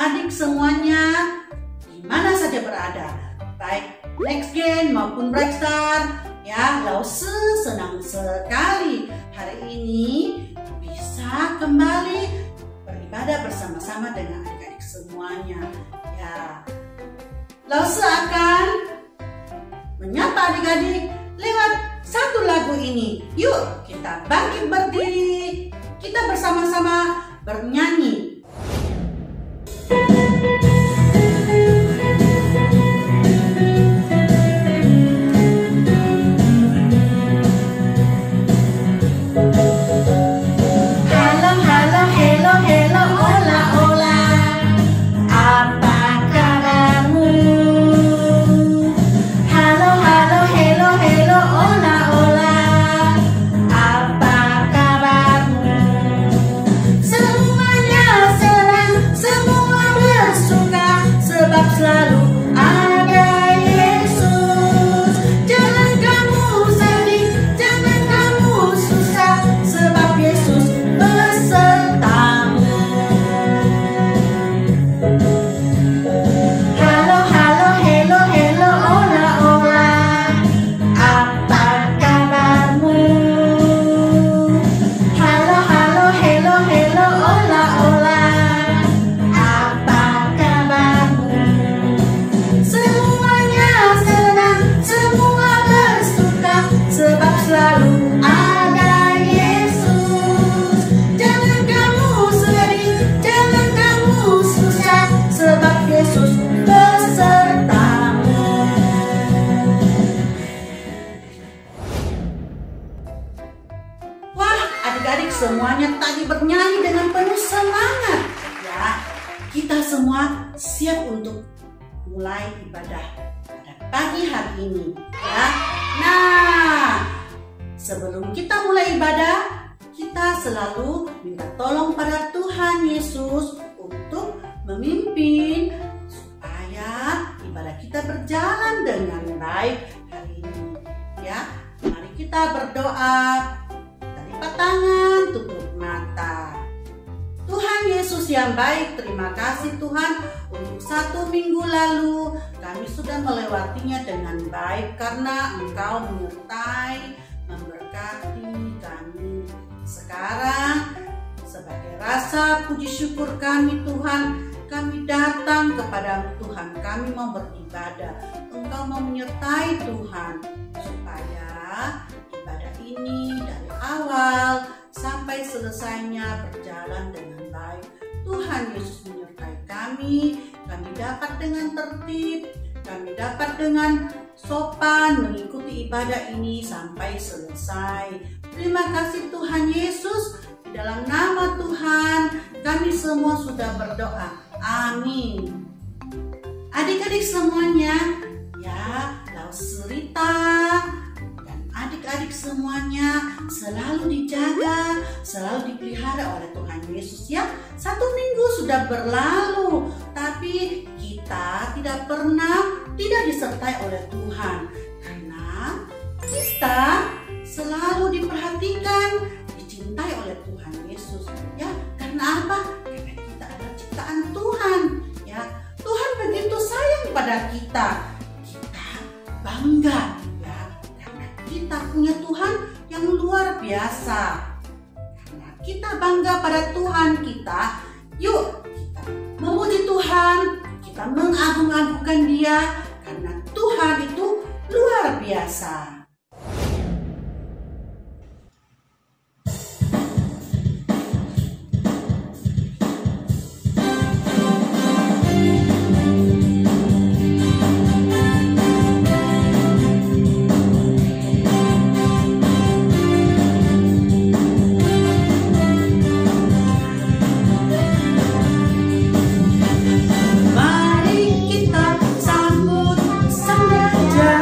adik-adik semuanya di mana saja berada, baik Next Gen maupun Brightstar. Ya, Lause senang sekali hari ini bisa kembali beribadah bersama-sama dengan adik-adik semuanya. Ya, Lause akan menyapa adik-adik lewat satu lagu ini. Yuk kita bangkit berdiri, kita bersama-sama bernyanyi. Adik-adik semuanya tadi bernyanyi dengan penuh semangat. Ya, kita semua siap untuk mulai ibadah pada pagi hari ini. Ya, nah sebelum kita mulai ibadah, kita selalu minta tolong pada Tuhan Yesus untuk memimpin supaya ibadah kita berjalan dengan baik hari ini. Ya, mari kita berdoa. Lipat tangan, tutup mata. Tuhan Yesus yang baik, terima kasih Tuhan untuk 1 minggu lalu kami sudah melewatinya dengan baik karena Engkau menyertai, memberkati kami. Sekarang sebagai rasa puji syukur kami Tuhan, kami datang kepadamu Tuhan, kami mau beribadah. Engkau mau menyertai Tuhan supaya ibadah ini dari awal sampai selesainya berjalan dengan baik. Tuhan Yesus menyertai kami dapat dengan tertib, kami dapat dengan sopan mengikuti ibadah ini sampai selesai. Terima kasih Tuhan Yesus, di dalam nama Tuhan kami semua sudah berdoa. Amin. Adik-adik semuanya, ya, Lause Rita adik-adik semuanya selalu dijaga, selalu dipelihara oleh Tuhan Yesus ya. 1 minggu sudah berlalu, tapi kita tidak pernah tidak disertai oleh Tuhan. Karena kita selalu diperhatikan, dicintai oleh Tuhan Yesus. Ya, karena apa? Karena kita adalah ciptaan Tuhan. Ya, Tuhan begitu sayang pada kita. Kita bangga. Kita punya Tuhan yang luar biasa. Karena kita bangga pada Tuhan kita, yuk kita memuji Tuhan, kita mengagung-agungkan Dia karena Tuhan itu luar biasa. Mari kita sambut Sang Raja.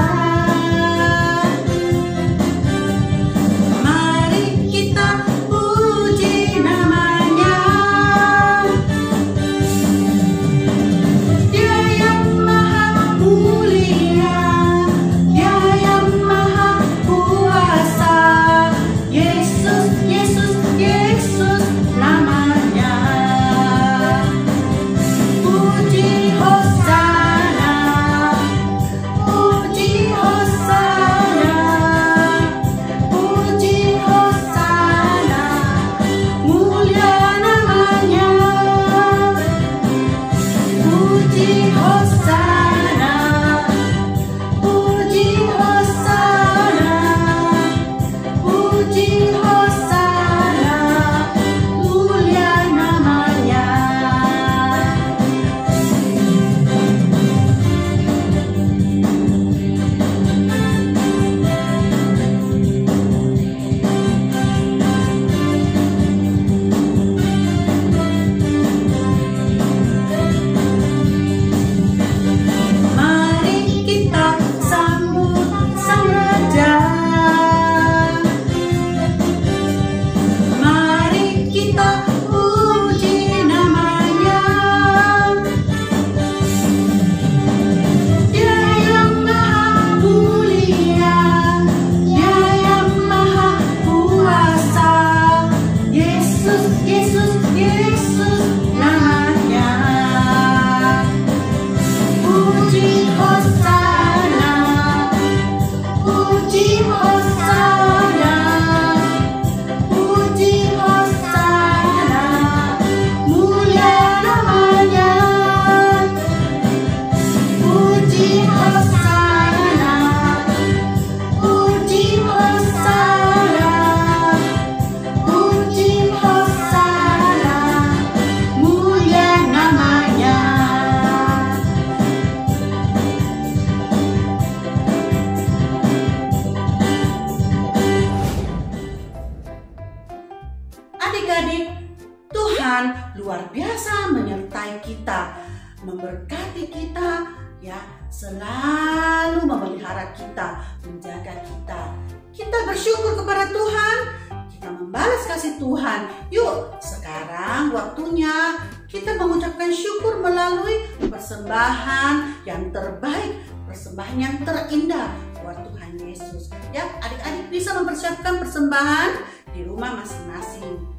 menyertai kita, memberkati kita, ya, selalu memelihara kita, menjaga kita. Kita bersyukur kepada Tuhan, kita membalas kasih Tuhan. Yuk, sekarang waktunya kita mengucapkan syukur melalui persembahan yang terbaik, persembahan yang terindah buat Tuhan Yesus. Ya, adik-adik bisa mempersiapkan persembahan di rumah masing-masing.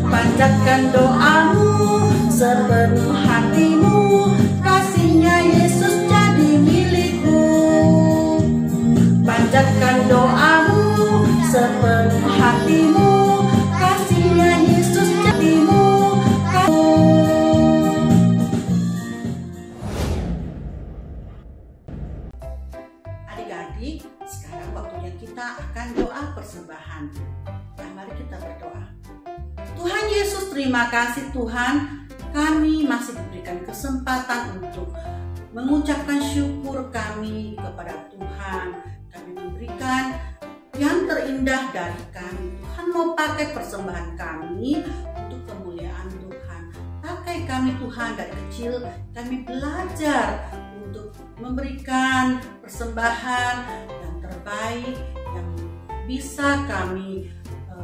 Panjatkan doamu sepenuh hatimu, kasihnya Yesus jadi milikmu. Panjatkan doamu sepenuh hatimu, kasihnya Yesus jadimu. Adik-adik, sekarang waktunya kita akan doa persembahan. Ya, mari kita berdoa. Tuhan Yesus, terima kasih Tuhan, kami masih diberikan kesempatan untuk mengucapkan syukur kami kepada Tuhan. Kami memberikan yang terindah dari kami. Tuhan mau pakai persembahan kami untuk kemuliaan Tuhan. Pakai kami Tuhan, dari kecil kami belajar untuk memberikan persembahan yang terbaik yang bisa kami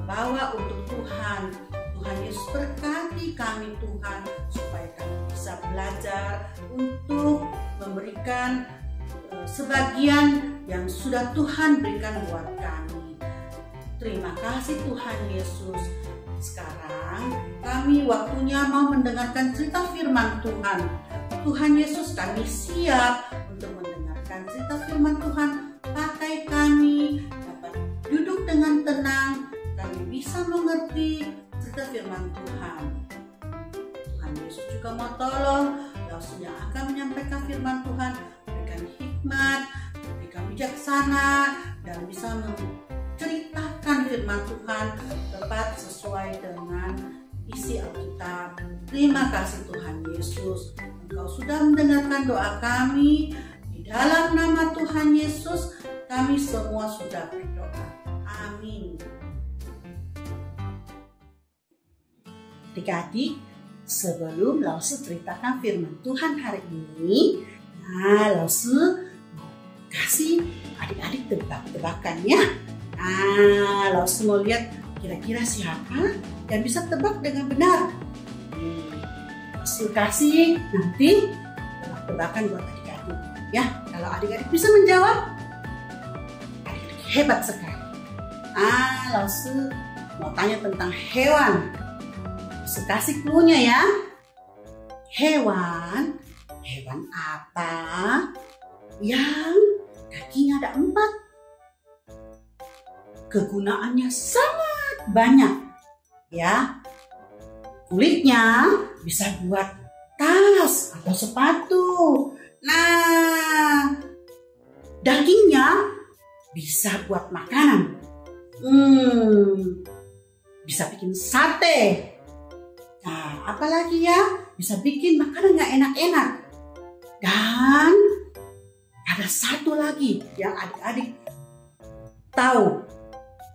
bawa untuk Tuhan. Tuhan Yesus berkati kami Tuhan, supaya kami bisa belajar untuk memberikan sebagian yang sudah Tuhan berikan buat kami. Terima kasih Tuhan Yesus. Sekarang kami waktunya mau mendengarkan cerita firman Tuhan. Tuhan Yesus, kami siap untuk mendengarkan cerita firman Tuhan. Pakai kami dapat duduk dengan tenang, kami bisa mengerti cerita firman Tuhan. Tuhan Yesus juga mau tolong yang akan menyampaikan firman Tuhan, berikan hikmat, berikan bijaksana, dan bisa menceritakan firman Tuhan tepat sesuai dengan isi Alkitab. Terima kasih Tuhan Yesus, Engkau sudah mendengarkan doa kami. Di dalam nama Tuhan Yesus kami semua sudah berdoa. Amin. Adik-adik, sebelum Lause ceritakan firman Tuhan hari ini, Lause kasih adik-adik tebak-tebakannya. Lause mau lihat kira-kira siapa yang bisa tebak dengan benar. Lause kasih nanti tebak-tebakan buat adik-adik. Ya, kalau adik-adik bisa menjawab, adik-adik hebat sekali. Lause mau tanya tentang hewan. Kasih clue-nya ya. Hewan apa yang kakinya ada 4? Kegunaannya sangat banyak ya. Kulitnya bisa buat tas atau sepatu. Nah, dagingnya bisa buat makanan. Bisa bikin sate. Nah, apalagi ya, bisa bikin makanan yang enak-enak. Dan ada satu lagi yang adik-adik tahu.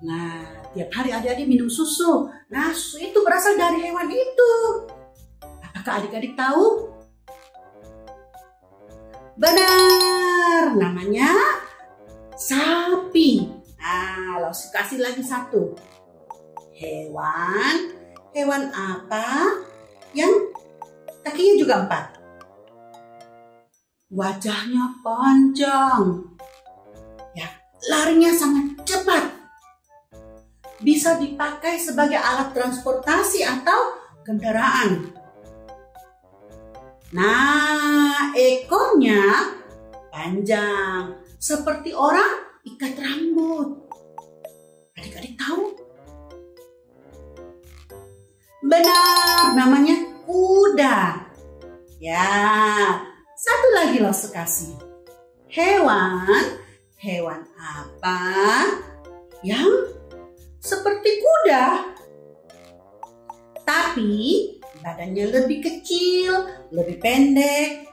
Nah, tiap hari adik-adik minum susu. Nah, susu itu berasal dari hewan itu. Apakah adik-adik tahu? Benar, namanya sapi. Nah, lalu kasih lagi satu. Hewan hewan apa yang kakinya juga 4? Wajahnya panjang. Ya, larinya sangat cepat. Bisa dipakai sebagai alat transportasi atau kendaraan. Nah, ekornya panjang, seperti orang ikat rambut. Adik-adik tahu? Benar, namanya kuda. Ya, satu lagi Lause kasih. Hewan apa yang seperti kuda, tapi badannya lebih kecil, lebih pendek?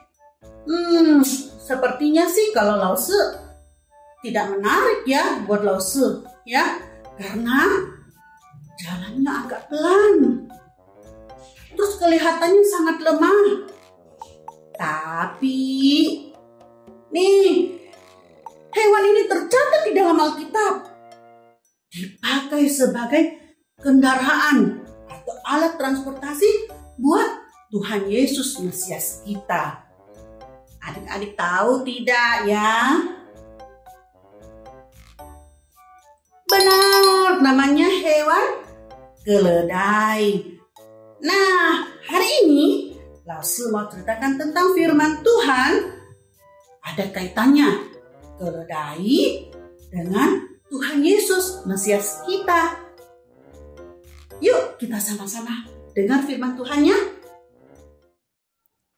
Sepertinya sih kalau Lause tidak menarik ya buat Lause ya, karena jalannya agak pelan. Terus kelihatannya sangat lemah. Tapi nih, hewan ini tercatat di dalam Alkitab dipakai sebagai kendaraan atau alat transportasi buat Tuhan Yesus Mesias kita. Adik-adik tahu tidak ya? Benar, namanya hewan keledai. Nah, hari ini Lause mau ceritakan tentang firman Tuhan. Ada kaitannya keledai dengan Tuhan Yesus Mesias kita. Yuk kita sama-sama dengar firman Tuhannya.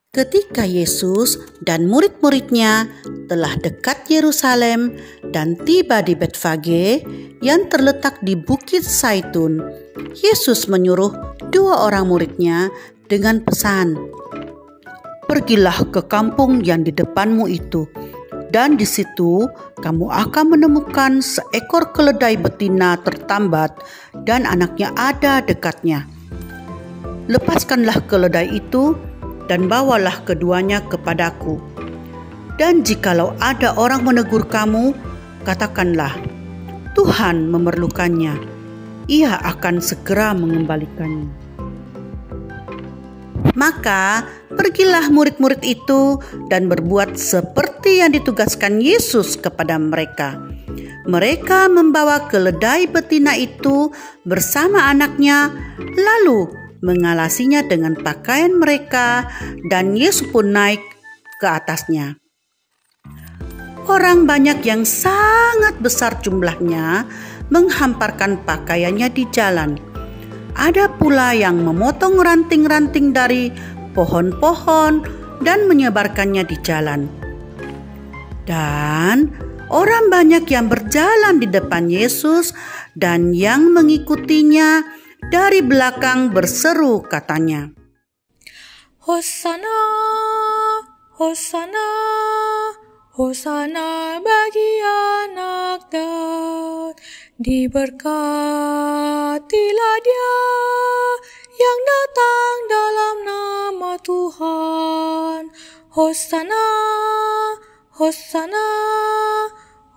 Ketika Yesus dan murid-muridnya telah dekat Yerusalem dan tiba di Betfage yang terletak di Bukit Zaitun, Yesus menyuruh 2 orang muridnya dengan pesan, "Pergilah ke kampung yang di depanmu itu, dan di situ kamu akan menemukan seekor keledai betina tertambat dan anaknya ada dekatnya. Lepaskanlah keledai itu dan bawalah keduanya kepadaku. Dan jikalau ada orang menegur kamu, katakanlah, Tuhan memerlukannya. Ia akan segera mengembalikannya." Maka pergilah murid-murid itu dan berbuat seperti yang ditugaskan Yesus kepada mereka. Mereka membawa keledai betina itu bersama anaknya, lalu mengalasinya dengan pakaian mereka, dan Yesus pun naik ke atasnya. Orang banyak yang sangat besar jumlahnya menghamparkan pakaiannya di jalan. Ada pula yang memotong ranting-ranting dari pohon-pohon dan menyebarkannya di jalan. Dan orang banyak yang berjalan di depan Yesus dan yang mengikutinya dari belakang berseru katanya, "Hosana, Hosana, Hosana bagi anak Daud. Diberkatilah Dia yang datang dalam nama Tuhan. Hosana, Hosana,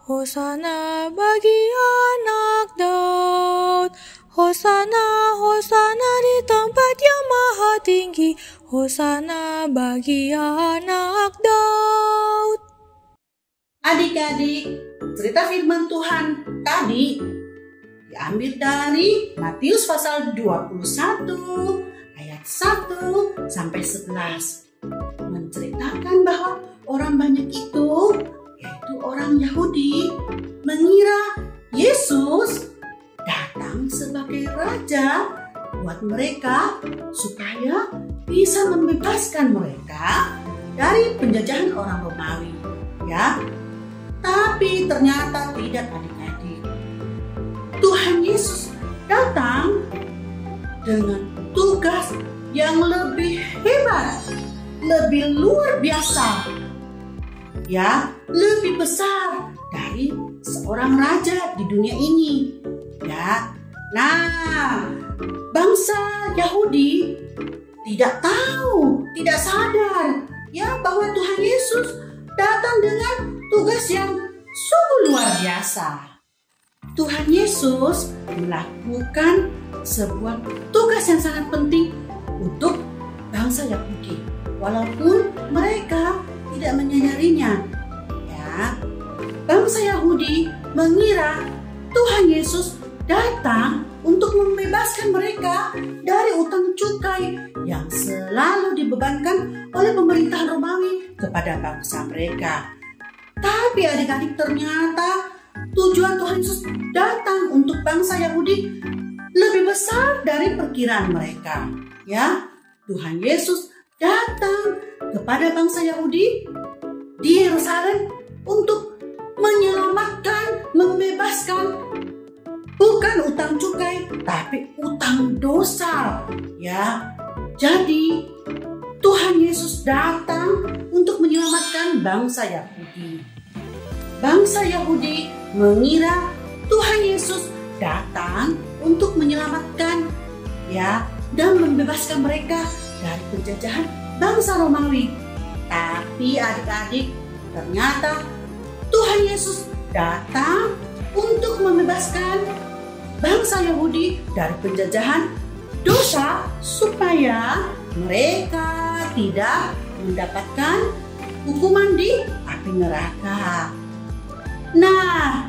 Hosana bagi anak Daud. Hosana, Hosana di tempat yang maha tinggi. Hosana bagi anak Daud." Adik-adik, cerita firman Tuhan tadi diambil dari Matius pasal 21 ayat 1 sampai 11. Menceritakan bahwa orang banyak itu, yaitu orang Yahudi, mengira Yesus datang sebagai raja buat mereka supaya bisa membebaskan mereka dari penjajahan orang Romawi, ya. Tapi ternyata tidak, adik-adik. Tuhan Yesus datang dengan tugas yang lebih hebat, lebih luar biasa, ya, lebih besar dari seorang raja di dunia ini, ya. Nah, bangsa Yahudi tidak tahu, tidak sadar, ya, bahwa Tuhan Yesus datang dengan tugas yang sungguh luar biasa. Tuhan Yesus melakukan sebuah tugas yang sangat penting untuk bangsa Yahudi, walaupun mereka tidak menyadarinya. Ya, bangsa Yahudi mengira Tuhan Yesus datang untuk membebaskan mereka dari utang cukai yang selalu dibebankan oleh pemerintahan Romawi kepada bangsa mereka. Tapi adik-adik, ternyata tujuan Tuhan Yesus datang untuk bangsa Yahudi lebih besar dari perkiraan mereka. Ya, Tuhan Yesus datang kepada bangsa Yahudi di Yerusalem untuk menyelamatkan, membebaskan bukan utang cukai, tapi utang dosa. Ya, jadi Tuhan Yesus datang untuk menyelamatkan bangsa Yahudi. Bangsa Yahudi mengira Tuhan Yesus datang untuk menyelamatkan, ya, dan membebaskan mereka dari penjajahan bangsa Romawi. Tapi adik-adik, ternyata Tuhan Yesus datang untuk membebaskan bangsa Yahudi dari penjajahan dosa supaya mereka tidak mendapatkan hukuman di api neraka. Nah,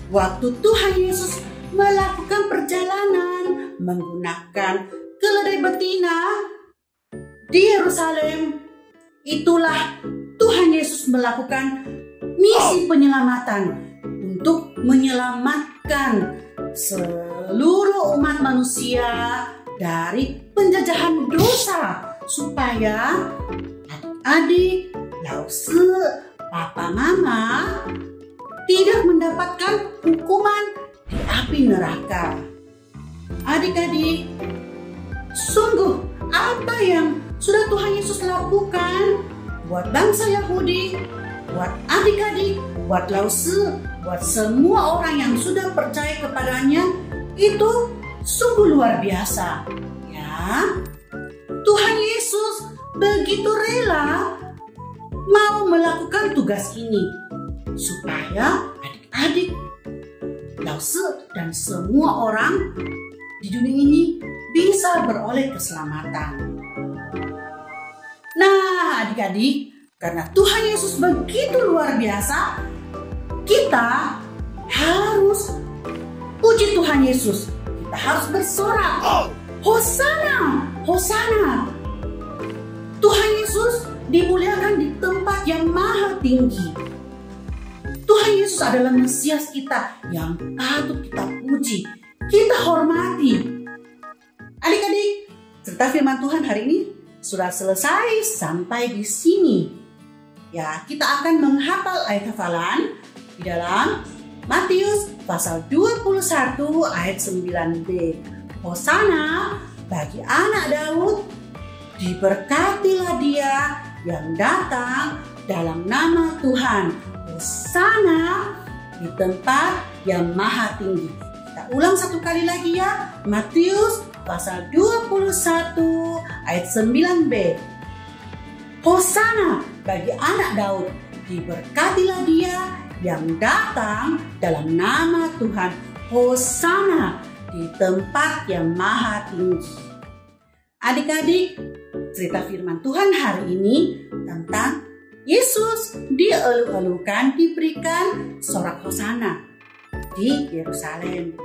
waktu Tuhan Yesus melakukan perjalanan menggunakan keledai betina di Yerusalem, itulah Tuhan Yesus melakukan misi penyelamatan untuk menyelamatkan seluruh umat manusia dari penjajahan dosa, supaya adik-adik, lause, papa, mama tidak mendapatkan hukuman di api neraka. Adik-adik, sungguh apa yang sudah Tuhan Yesus lakukan buat bangsa Yahudi, buat adik-adik, buat lause, buat semua orang yang sudah percaya kepadanya, itu sungguh luar biasa. Ya, Tuhan Yesus begitu rela mau melakukan tugas ini supaya adik-adik, lause, dan semua orang di dunia ini bisa beroleh keselamatan. Nah, adik-adik, karena Tuhan Yesus begitu luar biasa, kita harus puji Tuhan Yesus. Kita harus bersorak, Hosana, Hosana. Tuhan Yesus dimuliakan di tempat yang maha tinggi. Tuhan Yesus adalah Mesias kita yang patut kita puji, kita hormati. Adik-adik, cerita firman Tuhan hari ini sudah selesai sampai di sini. Ya, kita akan menghafal ayat hafalan di dalam Matius pasal 21 ayat 9b. Hosana bagi anak Daud, diberkatilah dia yang datang dalam nama Tuhan. Hosana di tempat yang maha tinggi. Kita ulang satu kali lagi ya. Matius pasal 21 ayat 9b. Hosana bagi anak Daud, diberkatilah dia yang datang dalam nama Tuhan. Hosana di tempat yang maha tinggi. Adik-adik, cerita firman Tuhan hari ini tentang Yesus dielu-elukan, diberikan sorak Hosana di Yerusalem.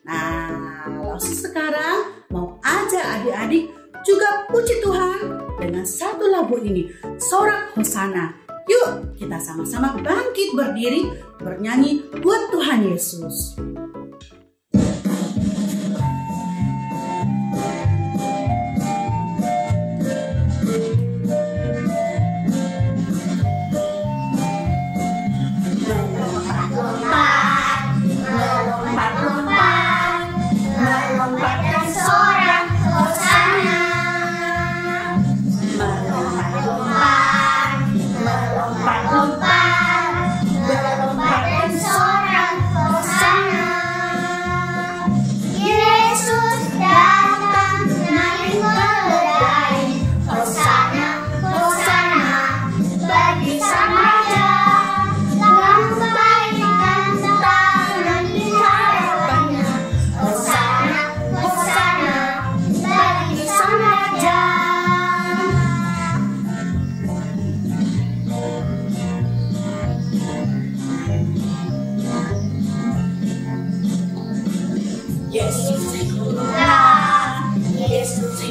Nah, lalu sekarang mau ajak adik-adik juga puji Tuhan dengan satu lagu ini, sorak Hosana. Yuk kita sama-sama bangkit berdiri bernyanyi buat Tuhan Yesus. Melompat dan sorak Hosana.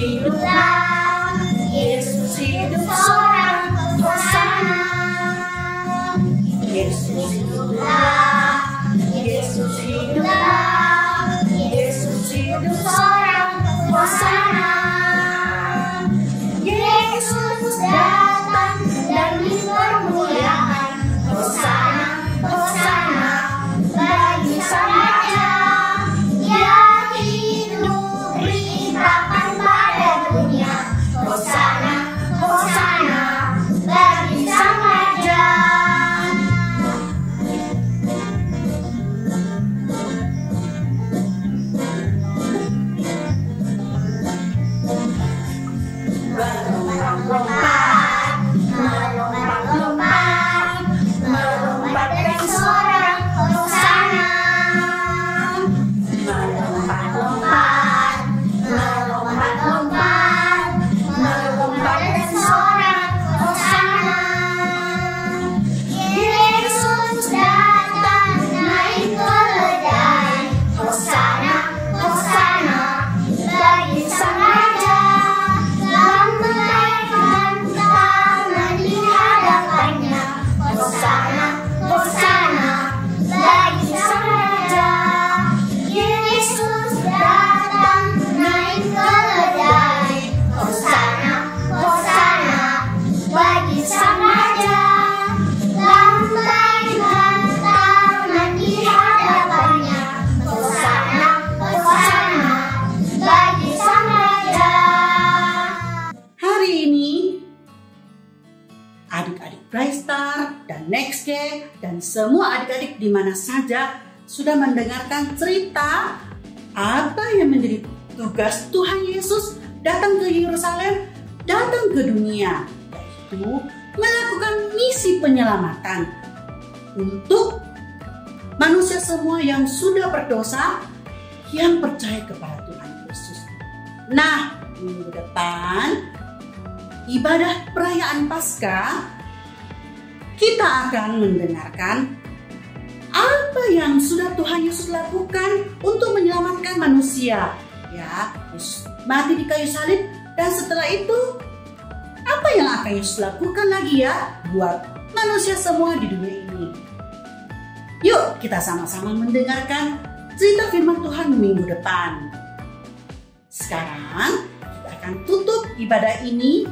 hiduplah, Yesus hidup seorang, Hosana. Yesus hiduplah, Yesus hiduplah, Yesus hidup seorang, Hosana. Yesus datang dan dipermuliakan, Hosana, Hosana, bagi Sang Raja yang hidup limpahkan pada dunia. Hosana, Hosana, bagi Sang Raja. Melompat, melompat, melompat dari seorang Hosana. Melompat-lompat, melompat-lompat, melompat dari seorang Hosana. Yesus datang naik keledai. Hosana, Hosana, bagi Sang Raja. Lambaikan tangan di hadapannya. Hosana, Hosana, bagi Sang Raja. Yesus datang naik keledai. Hosana, Hosana, bagi Sang Raja. Lambaikan tangan di hadapannya. Hosana, Hosana, bagi Sang Raja. Hari ini adik-adik Bright Star dan Next Day dan semua adik-adik di mana saja sudah mendengarkan cerita apa yang menjadi tugas Tuhan Yesus datang ke Yerusalem, datang ke dunia, yaitu melakukan misi penyelamatan untuk manusia semua yang sudah berdosa, yang percaya kepada Tuhan Yesus. Nah, minggu depan ibadah perayaan Paskah, kita akan mendengarkan apa yang sudah Tuhan Yesus lakukan untuk menyelamatkan manusia. Ya, Yesus mati di kayu salib, dan setelah itu apa yang akan Yesus lakukan lagi ya buat manusia semua di dunia ini. Yuk kita sama-sama mendengarkan cerita firman Tuhan minggu depan. Sekarang kita akan tutup ibadah ini.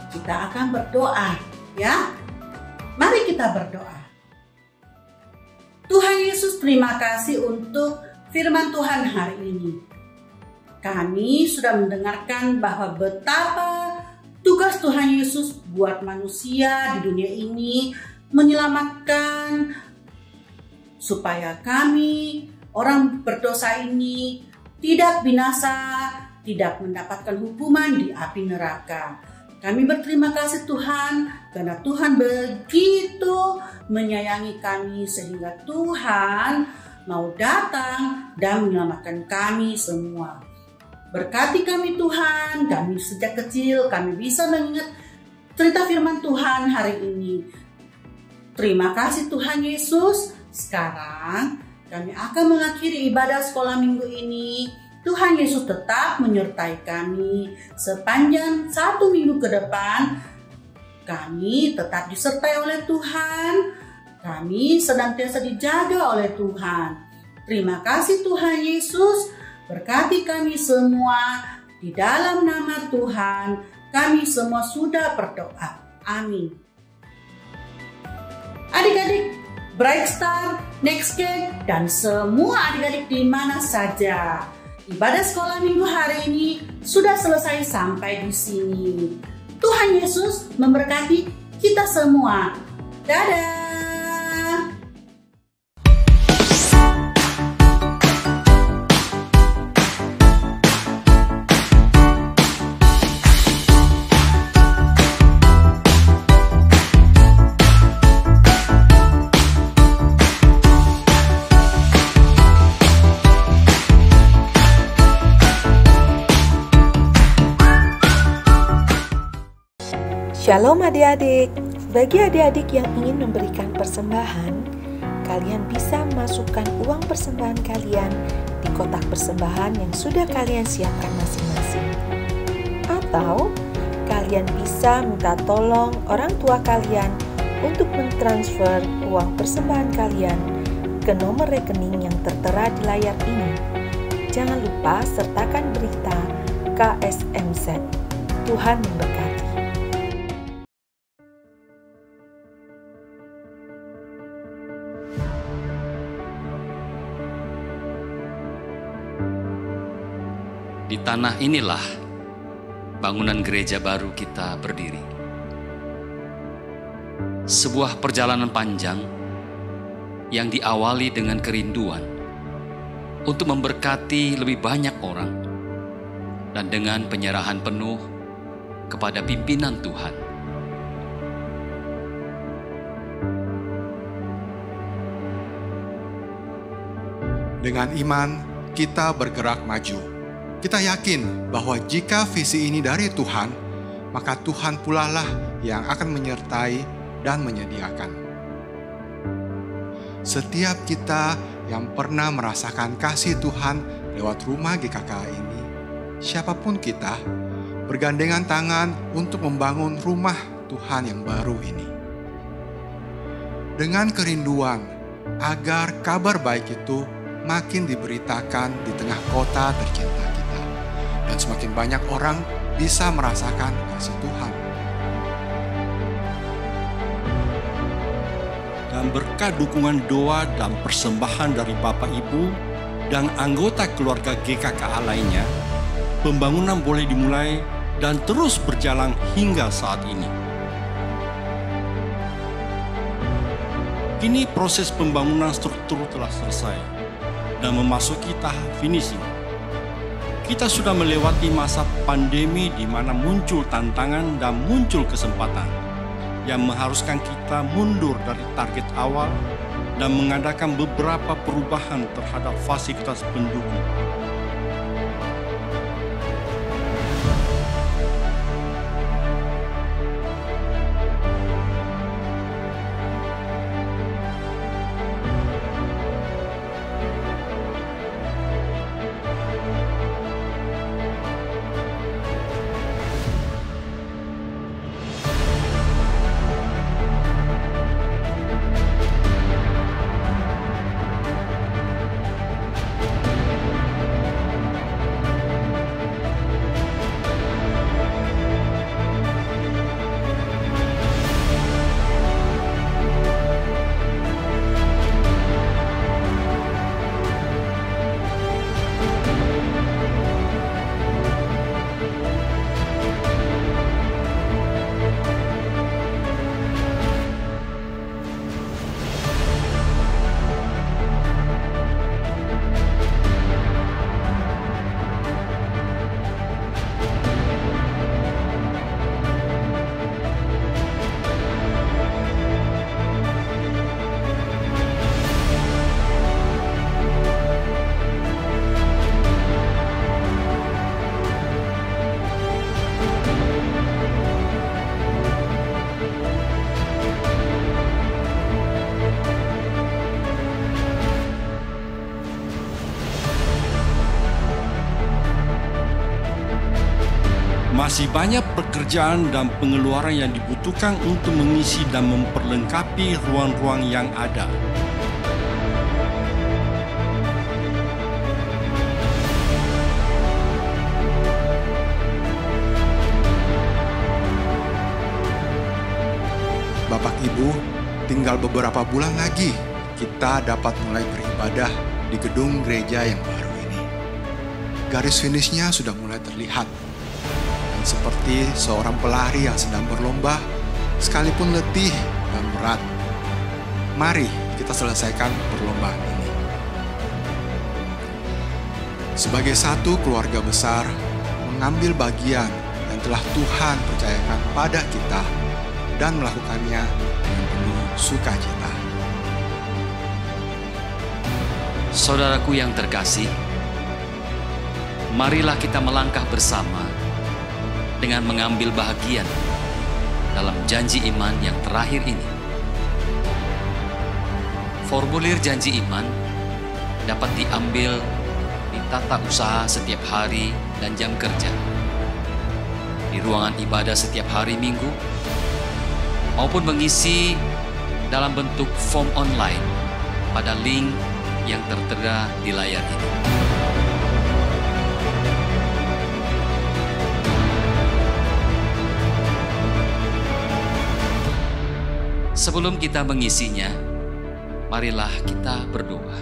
Kita akan berdoa, ya. Mari kita berdoa. Tuhan Yesus, terima kasih untuk firman Tuhan hari ini. Kami sudah mendengarkan bahwa betapa tugas Tuhan Yesus buat manusia di dunia ini, menyelamatkan supaya kami orang berdosa ini tidak binasa, tidak mendapatkan hukuman di api neraka. Kami berterima kasih Tuhan, karena Tuhan begitu menyayangi kami sehingga Tuhan mau datang dan menyelamatkan kami semua. Berkati kami Tuhan, kami sejak kecil kami bisa mengingat cerita firman Tuhan hari ini. Terima kasih Tuhan Yesus. Sekarang kami akan mengakhiri ibadah sekolah minggu ini. Tuhan Yesus tetap menyertai kami sepanjang 1 minggu ke depan. Kami tetap disertai oleh Tuhan. Kami senantiasa dijaga oleh Tuhan. Terima kasih Tuhan Yesus. Berkati kami semua. Di dalam nama Tuhan kami semua sudah berdoa. Amin. Adik-adik Bright Star, Next Day, dan semua adik-adik di mana saja, ibadah sekolah minggu hari ini sudah selesai sampai di sini. Tuhan Yesus memberkati kita semua. Dadah. Shalom adik-adik. Bagi adik-adik yang ingin memberikan persembahan, kalian bisa memasukkan uang persembahan kalian di kotak persembahan yang sudah kalian siapkan masing-masing. Atau kalian bisa minta tolong orang tua kalian untuk mentransfer uang persembahan kalian ke nomor rekening yang tertera di layar ini. Jangan lupa sertakan berita KSMZ. Tuhan memberkati. Di tanah inilah bangunan gereja baru kita berdiri. Sebuah perjalanan panjang yang diawali dengan kerinduan untuk memberkati lebih banyak orang dan dengan penyerahan penuh kepada pimpinan Tuhan. Dengan iman, kita bergerak maju. Kita yakin bahwa jika visi ini dari Tuhan, maka Tuhan pula lah yang akan menyertai dan menyediakan. Setiap kita yang pernah merasakan kasih Tuhan lewat rumah GKK ini, siapapun kita, bergandengan tangan untuk membangun rumah Tuhan yang baru ini. Dengan kerinduan agar kabar baik itu makin diberitakan di tengah kota tercinta kita. Dan semakin banyak orang bisa merasakan kasih Tuhan. Dan berkat dukungan doa dan persembahan dari Bapak Ibu dan anggota keluarga GKK lainnya, pembangunan boleh dimulai dan terus berjalan hingga saat ini. Kini proses pembangunan struktur telah selesai dan memasuki tahap finishing. Kita sudah melewati masa pandemi di mana muncul tantangan dan muncul kesempatan yang mengharuskan kita mundur dari target awal dan mengadakan beberapa perubahan terhadap fasilitas pendukung. Masih banyak pekerjaan dan pengeluaran yang dibutuhkan untuk mengisi dan memperlengkapi ruang-ruang yang ada. Bapak Ibu, tinggal beberapa bulan lagi kita dapat mulai beribadah di gedung gereja yang baru ini. Garis finishnya sudah mulai terlihat. Dan seperti seorang pelari yang sedang berlomba, sekalipun letih dan berat, mari kita selesaikan perlombaan ini. Sebagai satu keluarga besar, mengambil bagian yang telah Tuhan percayakan pada kita dan melakukannya dengan penuh sukacita. Saudaraku yang terkasih, marilah kita melangkah bersama dengan mengambil bahagian dalam janji iman yang terakhir ini. Formulir janji iman dapat diambil di tata usaha setiap hari dan jam kerja. ruangan ibadah setiap hari Minggu, maupun mengisi dalam bentuk form online pada link yang tertera di layar ini. Sebelum kita mengisinya, marilah kita berdoa.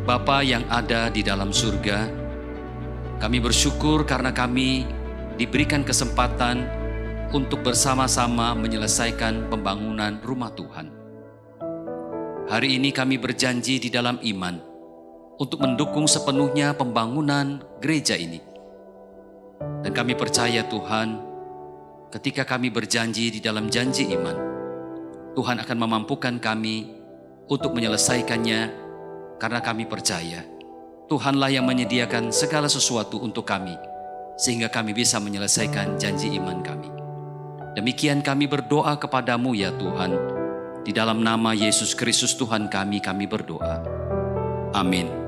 Bapa yang ada di dalam surga, kami bersyukur karena kami diberikan kesempatan untuk bersama-sama menyelesaikan pembangunan rumah Tuhan. Hari ini kami berjanji di dalam iman untuk mendukung sepenuhnya pembangunan gereja ini. Dan kami percaya Tuhan, ketika kami berjanji di dalam janji iman, Tuhan akan memampukan kami untuk menyelesaikannya, karena kami percaya Tuhanlah yang menyediakan segala sesuatu untuk kami, sehingga kami bisa menyelesaikan janji iman kami. Demikian kami berdoa kepadamu ya Tuhan, di dalam nama Yesus Kristus Tuhan kami berdoa. Amin.